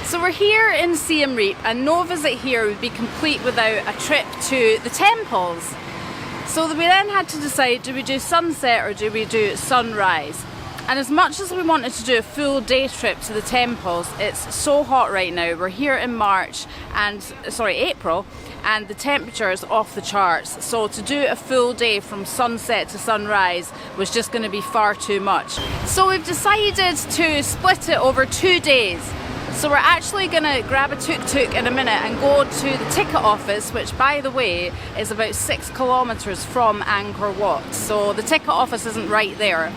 So we're here in Siem Reap, and no visit here would be complete without a trip to the temples. So we then had to decide, do we do sunset or do we do sunrise? And as much as we wanted to do a full day trip to the temples, it's so hot right now. We're here in April, and the temperature is off the charts. So to do a full day from sunset to sunrise was just going to be far too much. So we've decided to split it over 2 days. So we're actually going to grab a tuk-tuk in a minute and go to the ticket office, which by the way is about 6 kilometers from Angkor Wat. So the ticket office isn't right there.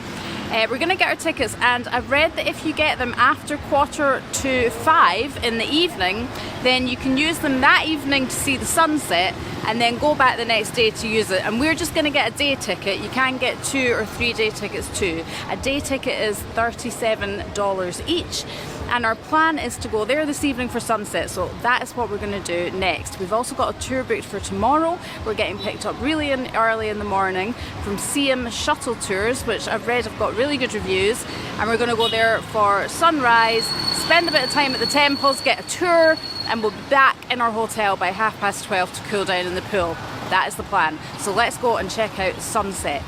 We're going to get our tickets, and I've read that if you get them after 4:45 in the evening, then you can use them that evening to see the sunset and then go back the next day to use it. And we're just going to get a day ticket. You can get 2 or 3 day tickets too. A day ticket is $37 each. And our plan is to go there this evening for sunset, so that is what we're going to do next. We've also got a tour booked for tomorrow. We're getting picked up really early in the morning from Siem Shuttle Tours, which I've read have got really good reviews, and we're going to go there for sunrise, spend a bit of time at the temples, get a tour, and we'll be back in our hotel by 12:30 to cool down in the pool. That is the plan. So let's go and check out sunset.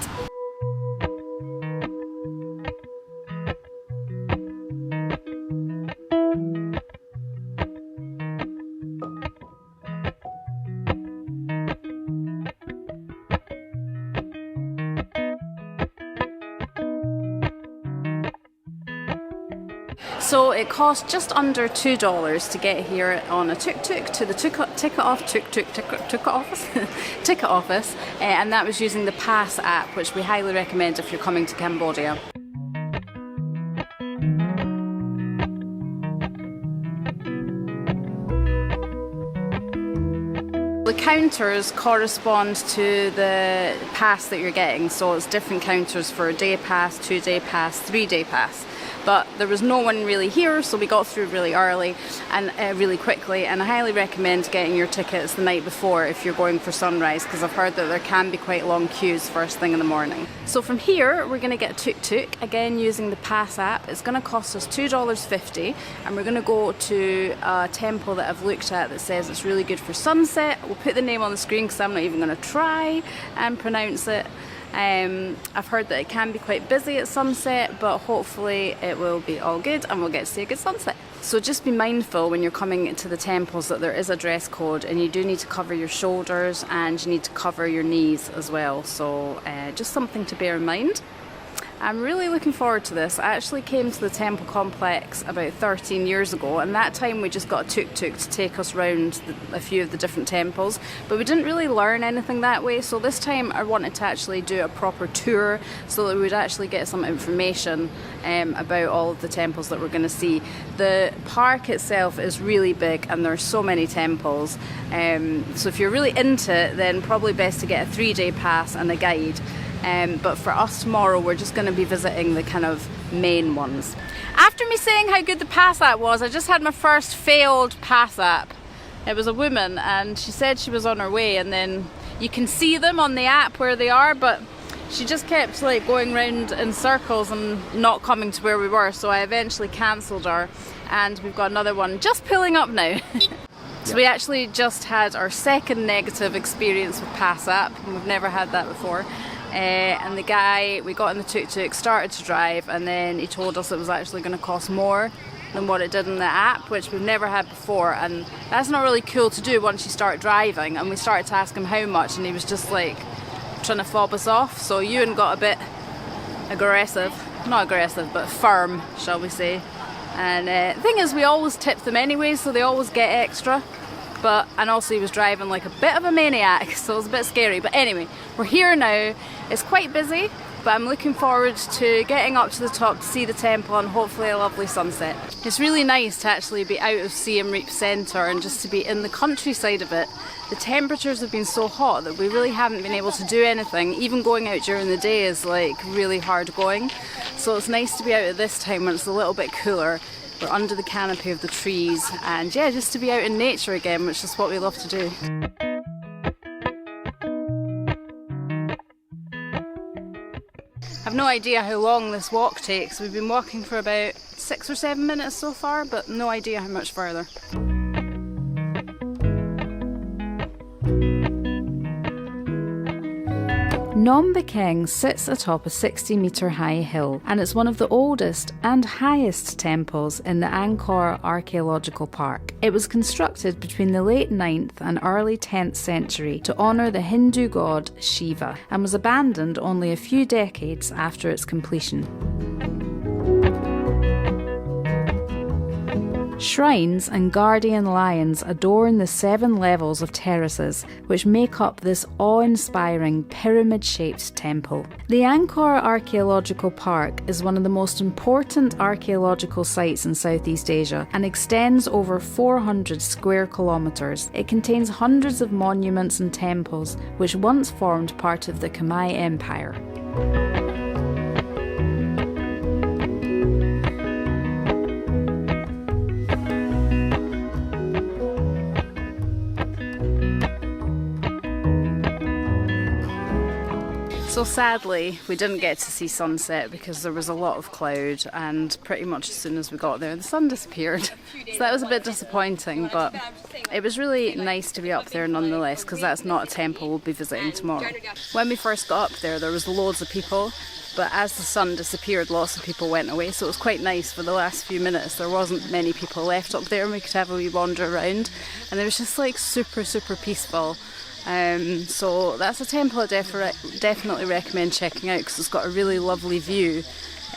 So it cost just under $2 to get here on a tuk-tuk to the ticket office, and that was using the Pass app, which we highly recommend if you're coming to Cambodia. The counters correspond to the pass that you're getting, so it's different counters for a day pass, 2 day pass, 3 day pass. But there was no one really here, so we got through really early and really quickly, and I highly recommend getting your tickets the night before if you're going for sunrise, because I've heard that there can be quite long queues first thing in the morning. So from here we're going to get a tuk-tuk, again using the Pass app. It's going to cost us $2.50, and we're going to go to a temple that I've looked at that says it's really good for sunset. We'll put the name on the screen because I'm not even going to try and pronounce it. I've heard that it can be quite busy at sunset, but hopefully it will be all good and we'll get to see a good sunset. So just be mindful when you're coming into the temples that there is a dress code, and you do need to cover your shoulders and you need to cover your knees as well. So just something to bear in mind. I'm really looking forward to this. I actually came to the temple complex about 13 years ago, and that time we just got a tuk-tuk to take us round a few of the different temples, but we didn't really learn anything that way. So this time I wanted to actually do a proper tour so that we would actually get some information about all of the temples that we're going to see. The park itself is really big and there are so many temples, so if you're really into it, then probably best to get a 3 day pass and a guide. But for us tomorrow, we're just going to be visiting the kind of main ones. After me saying how good the Pass app was, I just had my first failed Pass app. It was a woman and she said she was on her way, and then you can see them on the app where they are, but she just kept like going round in circles and not coming to where we were, so I eventually cancelled her, and we've got another one just pulling up now. So we actually just had our second negative experience with Pass app, and we've never had that before. And the guy, we got in the tuk-tuk, started to drive, and then he told us it was actually going to cost more than what it did in the app, which we've never had before, and that's not really cool to do once you start driving. And we started to ask him how much, and he was just like trying to fob us off. So Ewan got a bit aggressive, not aggressive but firm, shall we say. And the thing is, we always tip them anyway, so they always get extra. And also he was driving like a bit of a maniac, so it was a bit scary. But anyway, we're here now. It's quite busy, but I'm looking forward to getting up to the top to see the temple and hopefully a lovely sunset. It's really nice to actually be out of Siem Reap Centre and just to be in the countryside of it. The temperatures have been so hot that we really haven't been able to do anything. Even going out during the day is like really hard going. So it's nice to be out at this time when it's a little bit cooler. We're under the canopy of the trees, and yeah, just to be out in nature again, which is what we love to do. I've no idea how long this walk takes. We've been walking for about 6 or 7 minutes so far, but no idea how much further. Nom Bekeng sits atop a 60-metre high hill, and it's one of the oldest and highest temples in the Angkor Archaeological Park. It was constructed between the late 9th and early 10th century to honour the Hindu god Shiva, and was abandoned only a few decades after its completion. Shrines and guardian lions adorn the 7 levels of terraces which make up this awe-inspiring pyramid-shaped temple. The Angkor Archaeological Park is one of the most important archaeological sites in Southeast Asia and extends over 400 square kilometres. It contains hundreds of monuments and temples which once formed part of the Khmer Empire. So sadly, we didn't get to see sunset because there was a lot of cloud, and pretty much as soon as we got there, the sun disappeared. So that was a bit disappointing, but it was really nice to be up there nonetheless, because that's not a temple we'll be visiting tomorrow. When we first got up there was loads of people, but as the sun disappeared, lots of people went away, so it was quite nice for the last few minutes. There wasn't many people left up there, and we could have a wee wander around, and it was just like super peaceful. So that's a temple I definitely recommend checking out, because it's got a really lovely view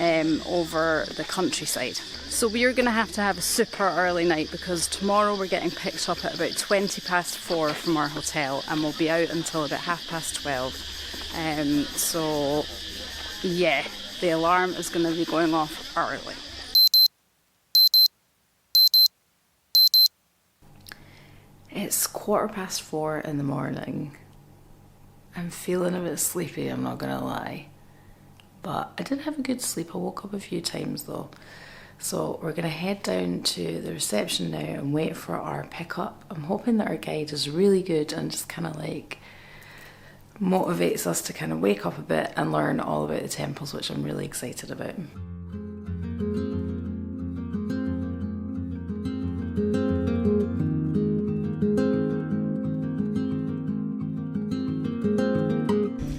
over the countryside. So we're going to have a super early night, because tomorrow we're getting picked up at about 4:20 from our hotel, and we'll be out until about 12:30. So yeah, the alarm is going to be going off early. It's 4:15 in the morning. I'm feeling a bit sleepy, I'm not gonna lie. But I did have a good sleep. I woke up a few times though. So we're gonna head down to the reception now and wait for our pickup. I'm hoping that our guide is really good and just kind of like motivates us to kind of wake up a bit and learn all about the temples, which I'm really excited about.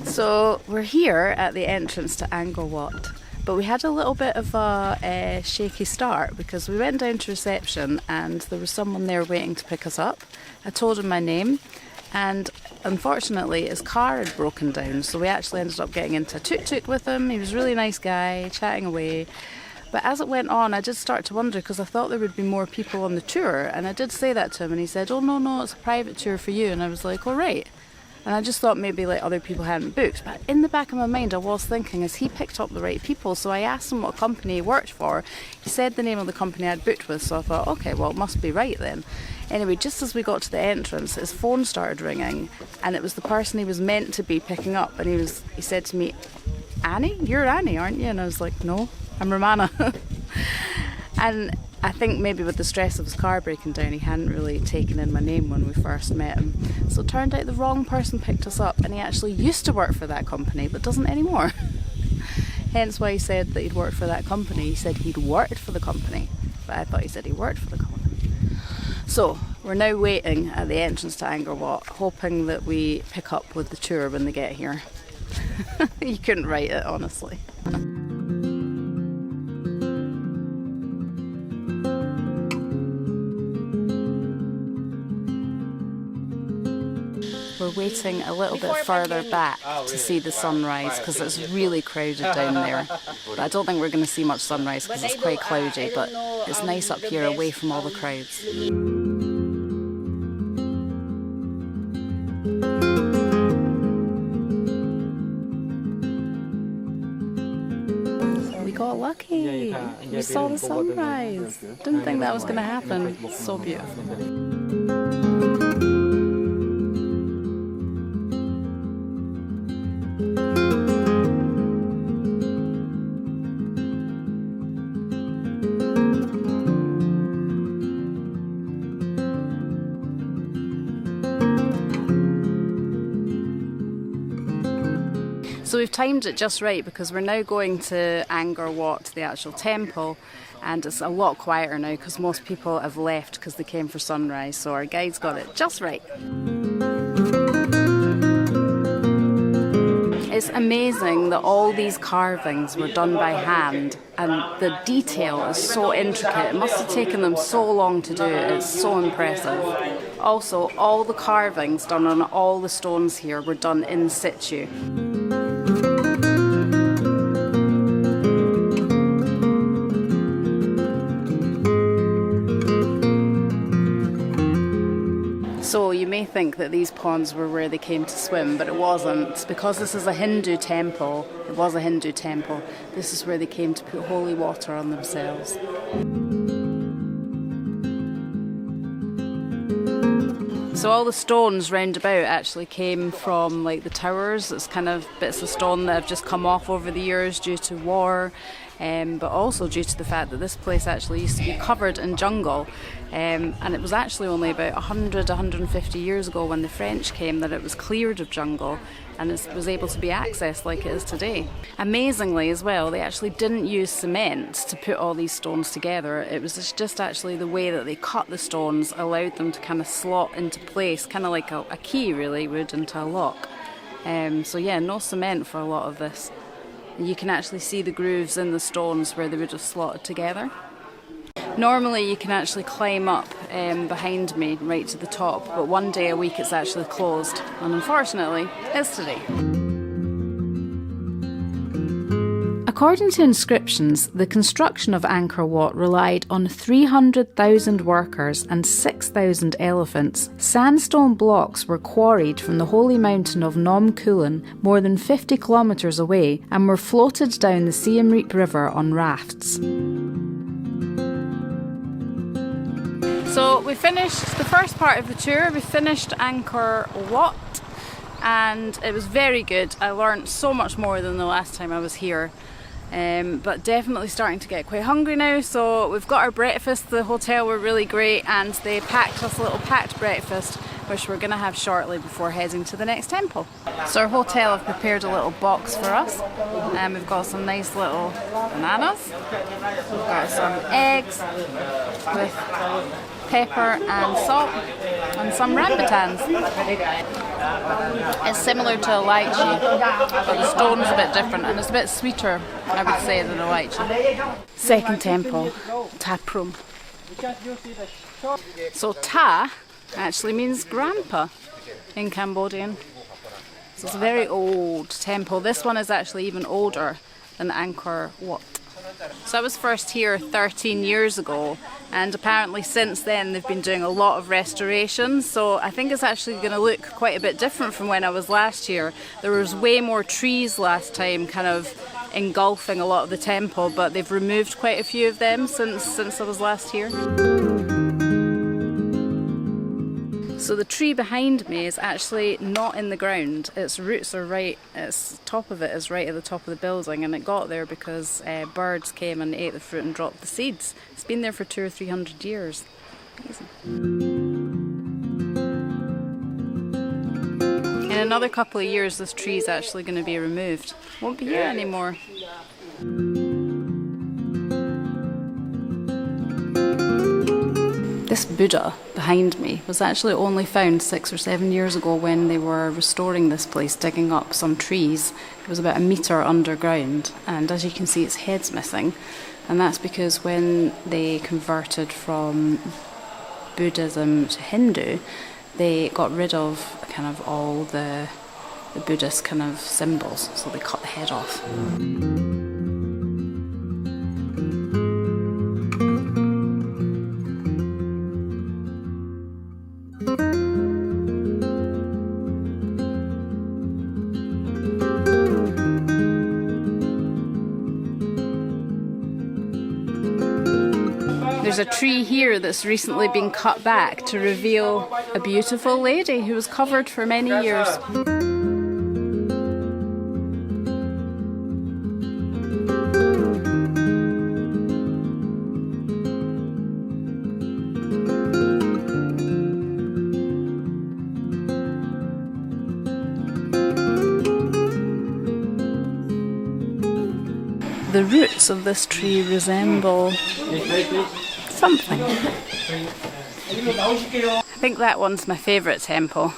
So we're here at the entrance to Angkor Wat, but we had a little bit of a shaky start because we went down to reception and there was someone there waiting to pick us up. I told him my name, and unfortunately his car had broken down, so we actually ended up getting into a tuk-tuk with him. He was a really nice guy, chatting away. But as it went on, I did start to wonder, because I thought there would be more people on the tour, and I did say that to him, and he said, "Oh no, it's a private tour for you." And I was like, "All right." And I just thought maybe like other people hadn't booked. But in the back of my mind, I was thinking, has he picked up the right people? So I asked him what company he worked for. He said the name of the company I'd booked with, so I thought, okay, well, it must be right then. Anyway, just as we got to the entrance, his phone started ringing, and it was the person he was meant to be picking up. And he said to me, "Annie? You're Annie, aren't you?" And I was like, "No, I'm Romana." And I think maybe with the stress of his car breaking down, he hadn't really taken in my name when we first met him. So it turned out the wrong person picked us up, and he actually used to work for that company, but doesn't anymore. Hence why he said that he'd worked for that company. He said he'd worked for the company, but I thought he said he worked for the company. So we're now waiting at the entrance to Angkor Wat, hoping that we pick up with the tour when they get here. You couldn't write it, honestly. We're waiting a little bit further back to see the sunrise, because it's really crowded down there. But I don't think we're going to see much sunrise because it's quite cloudy, but it's nice up here away from all the crowds. We got lucky. We saw the sunrise. Didn't think that was going to happen. So beautiful. So we've timed it just right, because we're now going to Angkor Wat, the actual temple, and it's a lot quieter now because most people have left because they came for sunrise, so our guide's got it just right. It's amazing that all these carvings were done by hand, and the detail is so intricate. It must have taken them so long to do it. It's so impressive. Also, all the carvings done on all the stones here were done in situ. So you may think that these ponds were where they came to swim, but it wasn't. Because this is a Hindu temple, it was a Hindu temple, this is where they came to put holy water on themselves. So all the stones round about actually came from like the towers. It's kind of bits of stone that have just come off over the years due to war, but also due to the fact that this place actually used to be covered in jungle. And it was actually only about 150 years ago when the French came that it was cleared of jungle and it was able to be accessed like it is today. Amazingly as well, they actually didn't use cement to put all these stones together. It was just actually the way that they cut the stones allowed them to kind of slot into place, kind of like a key really would into a lock. So yeah, no cement for a lot of this. You can actually see the grooves in the stones where they would have slotted together. Normally you can actually climb up behind me right to the top, but one day a week it's actually closed, and unfortunately it's today. According to inscriptions, the construction of Angkor Wat relied on 300,000 workers and 6,000 elephants. Sandstone blocks were quarried from the holy mountain of Nom Kulen, more than 50 kilometres away, and were floated down the Siem Reap River on rafts. So we finished the first part of the tour. We finished Angkor Wat and it was very good. I learned so much more than the last time I was here, but definitely starting to get quite hungry now. So we've got our breakfast. The hotel were really great and they packed us a little packed breakfast which we're going to have shortly before heading to the next temple. So our hotel have prepared a little box for us and we've got some nice little bananas. We've got some eggs with pepper and salt and some rambutans. It's similar to a lychee, but the stone's a bit different and it's a bit sweeter, I would say, than a lychee. Second temple, Ta Prohm. So Ta actually means grandpa in Cambodian. So it's a very old temple. This one is actually even older than Angkor Wat. So I was first here 13 years ago, and apparently since then they've been doing a lot of restorations, so I think it's actually going to look quite a bit different from when I was last year. There was way more trees last time kind of engulfing a lot of the temple, but they've removed quite a few of them since I was last here. So the tree behind me is actually not in the ground. Its roots are right, its top of it is right at the top of the building, and it got there because birds came and ate the fruit and dropped the seeds. It's been there for 200 or 300 years. Amazing. In another couple of years this tree is actually going to be removed. Won't be here anymore. This Buddha behind me was actually only found 6 or 7 years ago when they were restoring this place, digging up some trees. It was about a metre underground, and as you can see its head's missing, and that's because when they converted from Buddhism to Hindu, they got rid of kind of all the Buddhist kind of symbols, so they cut the head off. There's a tree here that's recently been cut back to reveal a beautiful lady who was covered for many years. the roots of this tree resemble something. I think that one's my favourite temple,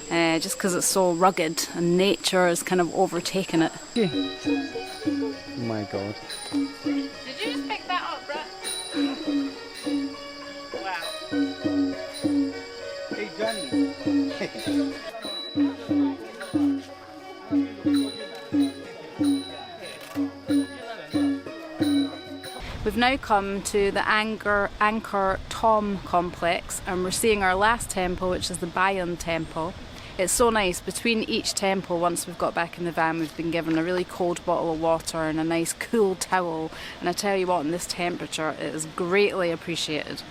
just because it's so rugged and nature has kind of overtaken it. Oh my god. Did you just pick that up, Brett? Wow. Hey Johnny. We've now come to the Angkor Complex, and we're seeing our last temple, which is the Bayon Temple. It's so nice. Between each temple, once we've got back in the van, we've been given a really cold bottle of water and a nice cool towel. And I tell you what, in this temperature, it is greatly appreciated.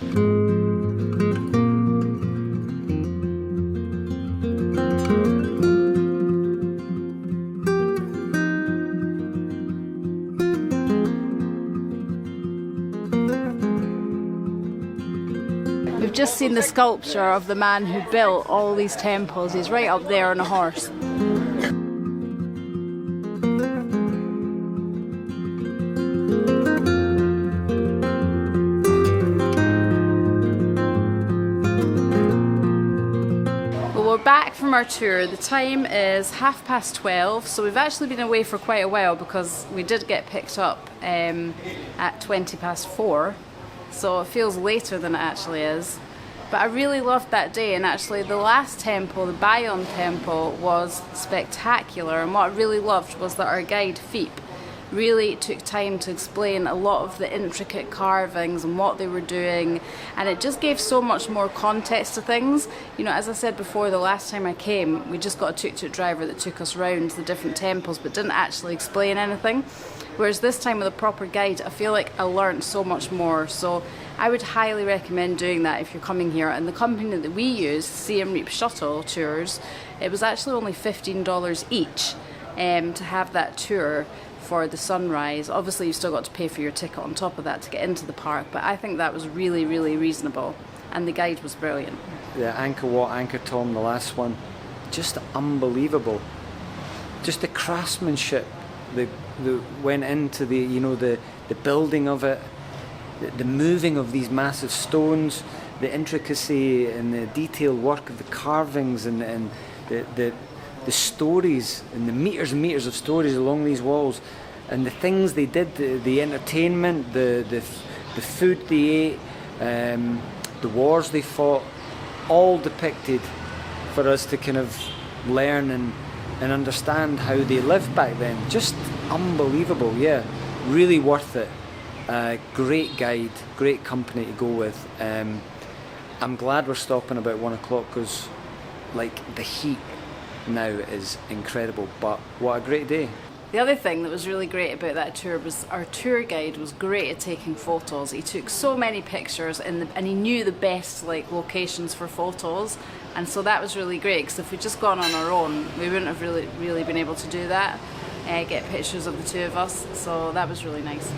We've just seen the sculpture of the man who built all these temples. He's right up there on a horse. Well, we're back from our tour. The time is 12:30, so we've actually been away for quite a while because we did get picked up at 4:20. So it feels later than it actually is. But I really loved that day, and actually the last temple, the Bayon Temple, was spectacular. And what I really loved was that our guide, Philippe, really took time to explain a lot of the intricate carvings and what they were doing, and it just gave so much more context to things. You know, as I said before, the last time I came, we just got a tuk-tuk driver that took us around the different temples but didn't actually explain anything. Whereas this time with a proper guide, I feel like I learned so much more. So I would highly recommend doing that if you're coming here. And the company that we used, Siem Reap Shuttle Tours, it was actually only $15 each to have that tour for the sunrise. Obviously, you still got to pay for your ticket on top of that to get into the park, but I think that was really, really reasonable. And the guide was brilliant. The Angkor Wat, Angkor Thom, the last one, just unbelievable. Just the craftsmanship that went into the, you know, the building of it, the moving of these massive stones, the intricacy and the detailed work of the carvings, and the stories and the meters and meters of stories along these walls, and the things they did, the entertainment, the food they ate, the wars they fought, all depicted for us to kind of learn and understand how they lived back then. Just unbelievable, yeah. Really worth it. Great guide, great company to go with. I'm glad we're stopping about 1 o'clock because, like, the heat now is incredible, but what a great day. The other thing that was really great about that tour was our tour guide was great at taking photos. He took so many pictures and he knew the best locations for photos, and so that was really great, because if we'd just gone on our own we wouldn't have really been able to do that, get pictures of the two of us, so that was really nice.